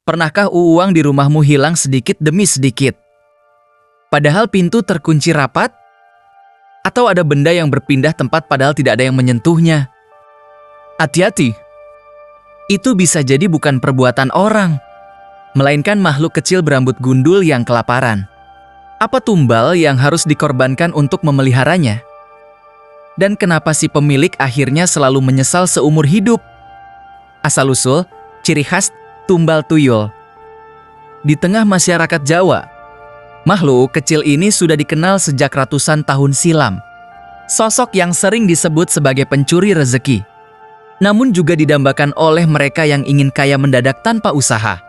Pernahkah uang di rumahmu hilang sedikit demi sedikit? Padahal pintu terkunci rapat? Atau ada benda yang berpindah tempat padahal tidak ada yang menyentuhnya? Hati-hati. Itu bisa jadi bukan perbuatan orang, melainkan makhluk kecil berambut gundul yang kelaparan. Apa tumbal yang harus dikorbankan untuk memeliharanya? Dan kenapa si pemilik akhirnya selalu menyesal seumur hidup? Asal-usul, ciri khas tumbal tuyul. Di tengah masyarakat Jawa, makhluk kecil ini sudah dikenal sejak ratusan tahun silam. Sosok yang sering disebut sebagai pencuri rezeki, namun juga didambakan oleh mereka yang ingin kaya mendadak tanpa usaha.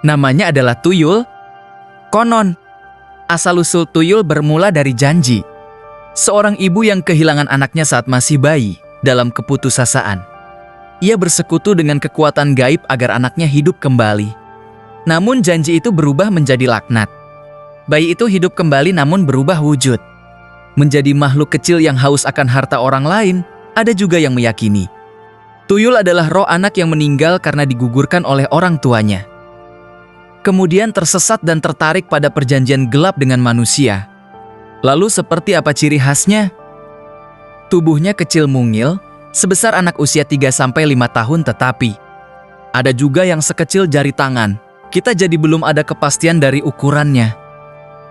Namanya adalah tuyul. Konon, asal-usul tuyul bermula dari janji seorang ibu yang kehilangan anaknya saat masih bayi dalam keputusasaan. Ia bersekutu dengan kekuatan gaib agar anaknya hidup kembali. Namun janji itu berubah menjadi laknat. Bayi itu hidup kembali namun berubah wujud menjadi makhluk kecil yang haus akan harta orang lain. Ada juga yang meyakini tuyul adalah roh anak yang meninggal karena digugurkan oleh orang tuanya, kemudian tersesat dan tertarik pada perjanjian gelap dengan manusia. Lalu seperti apa ciri khasnya? Tubuhnya kecil mungil, sebesar anak usia 3-5 tahun, tetapi ada juga yang sekecil jari tangan. Kita jadi belum ada kepastian dari ukurannya.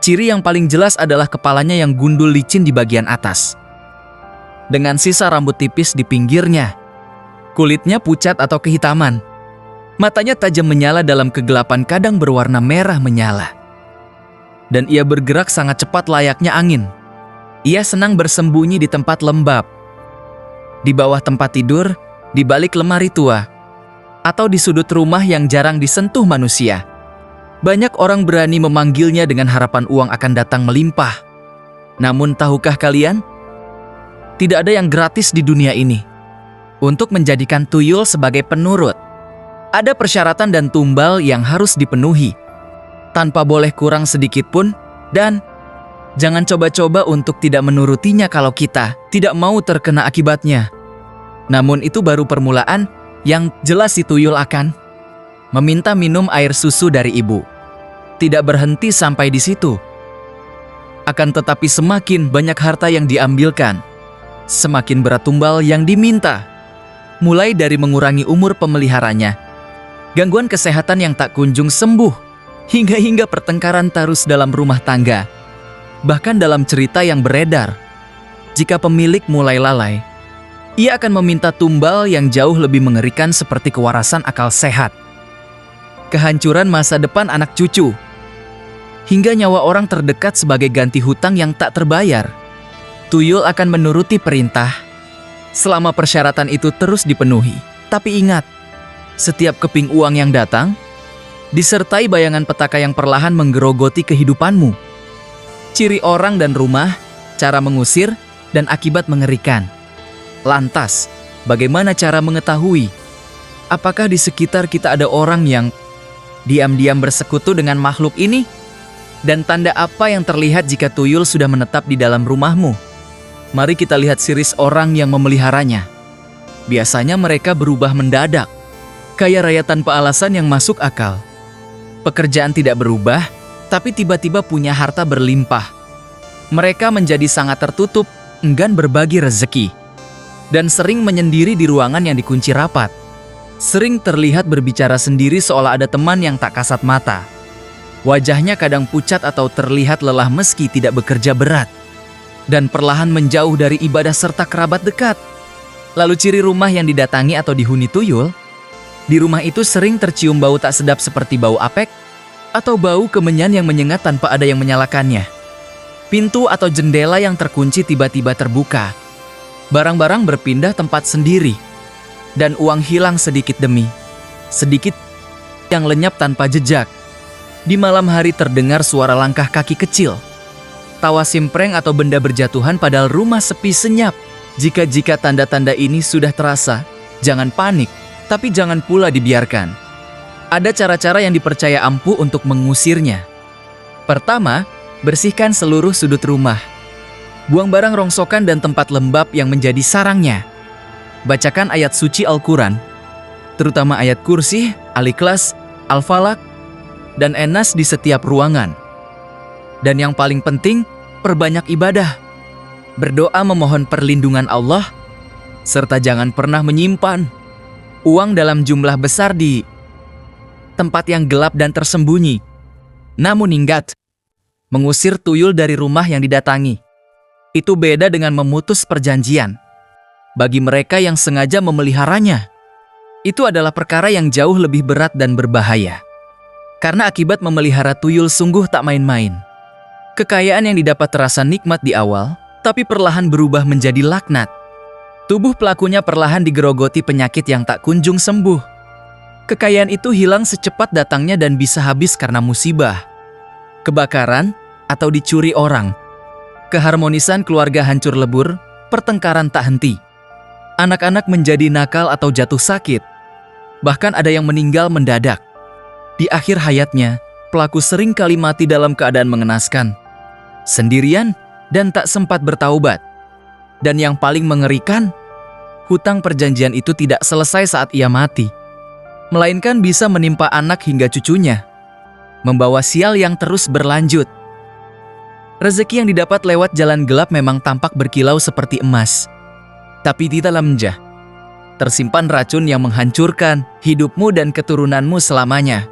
Ciri yang paling jelas adalah kepalanya yang gundul licin di bagian atas, dengan sisa rambut tipis di pinggirnya. Kulitnya pucat atau kehitaman. Matanya tajam menyala dalam kegelapan, kadang berwarna merah menyala. Dan ia bergerak sangat cepat layaknya angin. Ia senang bersembunyi di tempat lembab, di bawah tempat tidur, di balik lemari tua, atau di sudut rumah yang jarang disentuh manusia. Banyak orang berani memanggilnya dengan harapan uang akan datang melimpah. Namun tahukah kalian? Tidak ada yang gratis di dunia ini. Untuk menjadikan tuyul sebagai penurut, ada persyaratan dan tumbal yang harus dipenuhi. Tanpa boleh kurang sedikit pun, dan jangan coba-coba untuk tidak menurutinya kalau kita tidak mau terkena akibatnya. Namun itu baru permulaan. Yang jelas si tuyul akan meminta minum air susu dari ibu. Tidak berhenti sampai di situ. Akan tetapi semakin banyak harta yang diambilkan, semakin berat tumbal yang diminta. Mulai dari mengurangi umur pemeliharanya, gangguan kesehatan yang tak kunjung sembuh, hingga pertengkaran terus dalam rumah tangga. Bahkan dalam cerita yang beredar, jika pemilik mulai lalai, ia akan meminta tumbal yang jauh lebih mengerikan seperti kewarasan akal sehat, kehancuran masa depan anak cucu, hingga nyawa orang terdekat sebagai ganti hutang yang tak terbayar. Tuyul akan menuruti perintah selama persyaratan itu terus dipenuhi. Tapi ingat, setiap keping uang yang datang disertai bayangan petaka yang perlahan menggerogoti kehidupanmu. Ciri orang dan rumah, cara mengusir, dan akibat mengerikan. Lantas, bagaimana cara mengetahui apakah di sekitar kita ada orang yang diam-diam bersekutu dengan makhluk ini? Dan tanda apa yang terlihat jika tuyul sudah menetap di dalam rumahmu? Mari kita lihat siris orang yang memeliharanya. Biasanya mereka berubah mendadak, kaya raya tanpa alasan yang masuk akal. Pekerjaan tidak berubah, tapi tiba-tiba punya harta berlimpah. Mereka menjadi sangat tertutup, enggan berbagi rezeki, dan sering menyendiri di ruangan yang dikunci rapat. Sering terlihat berbicara sendiri seolah ada teman yang tak kasat mata. Wajahnya kadang pucat atau terlihat lelah meski tidak bekerja berat. Dan perlahan menjauh dari ibadah serta kerabat dekat. Lalu ciri rumah yang didatangi atau dihuni tuyul, di rumah itu sering tercium bau tak sedap seperti bau apek, atau bau kemenyan yang menyengat tanpa ada yang menyalakannya. Pintu atau jendela yang terkunci tiba-tiba terbuka. Barang-barang berpindah tempat sendiri, dan uang hilang sedikit demi sedikit yang lenyap tanpa jejak. Di malam hari terdengar suara langkah kaki kecil, tawa simpreng atau benda berjatuhan padahal rumah sepi senyap. Jika tanda-tanda ini sudah terasa, jangan panik, tapi jangan pula dibiarkan. Ada cara-cara yang dipercaya ampuh untuk mengusirnya. Pertama, bersihkan seluruh sudut rumah. Buang barang rongsokan dan tempat lembab yang menjadi sarangnya. Bacakan ayat suci Al-Quran, terutama ayat Kursi, Al-Ikhlas, Al-Falaq, dan An-Nas di setiap ruangan. Dan yang paling penting, perbanyak ibadah. Berdoa memohon perlindungan Allah, serta jangan pernah menyimpan uang dalam jumlah besar di tempat yang gelap dan tersembunyi. Namun ingat, mengusir tuyul dari rumah yang didatangi itu beda dengan memutus perjanjian. Bagi mereka yang sengaja memeliharanya, itu adalah perkara yang jauh lebih berat dan berbahaya. Karena akibat memelihara tuyul sungguh tak main-main. Kekayaan yang didapat terasa nikmat di awal, tapi perlahan berubah menjadi laknat. Tubuh pelakunya perlahan digerogoti penyakit yang tak kunjung sembuh. Kekayaan itu hilang secepat datangnya dan bisa habis karena musibah, kebakaran, atau dicuri orang. Keharmonisan keluarga hancur lebur, pertengkaran tak henti. Anak-anak menjadi nakal atau jatuh sakit. Bahkan ada yang meninggal mendadak. Di akhir hayatnya, pelaku sering kali mati dalam keadaan mengenaskan, sendirian, dan tak sempat bertaubat. Dan yang paling mengerikan, hutang perjanjian itu tidak selesai saat ia mati, melainkan bisa menimpa anak hingga cucunya, membawa sial yang terus berlanjut. Rezeki yang didapat lewat jalan gelap memang tampak berkilau seperti emas. Tapi di dalamnya tersimpan racun yang menghancurkan hidupmu dan keturunanmu selamanya.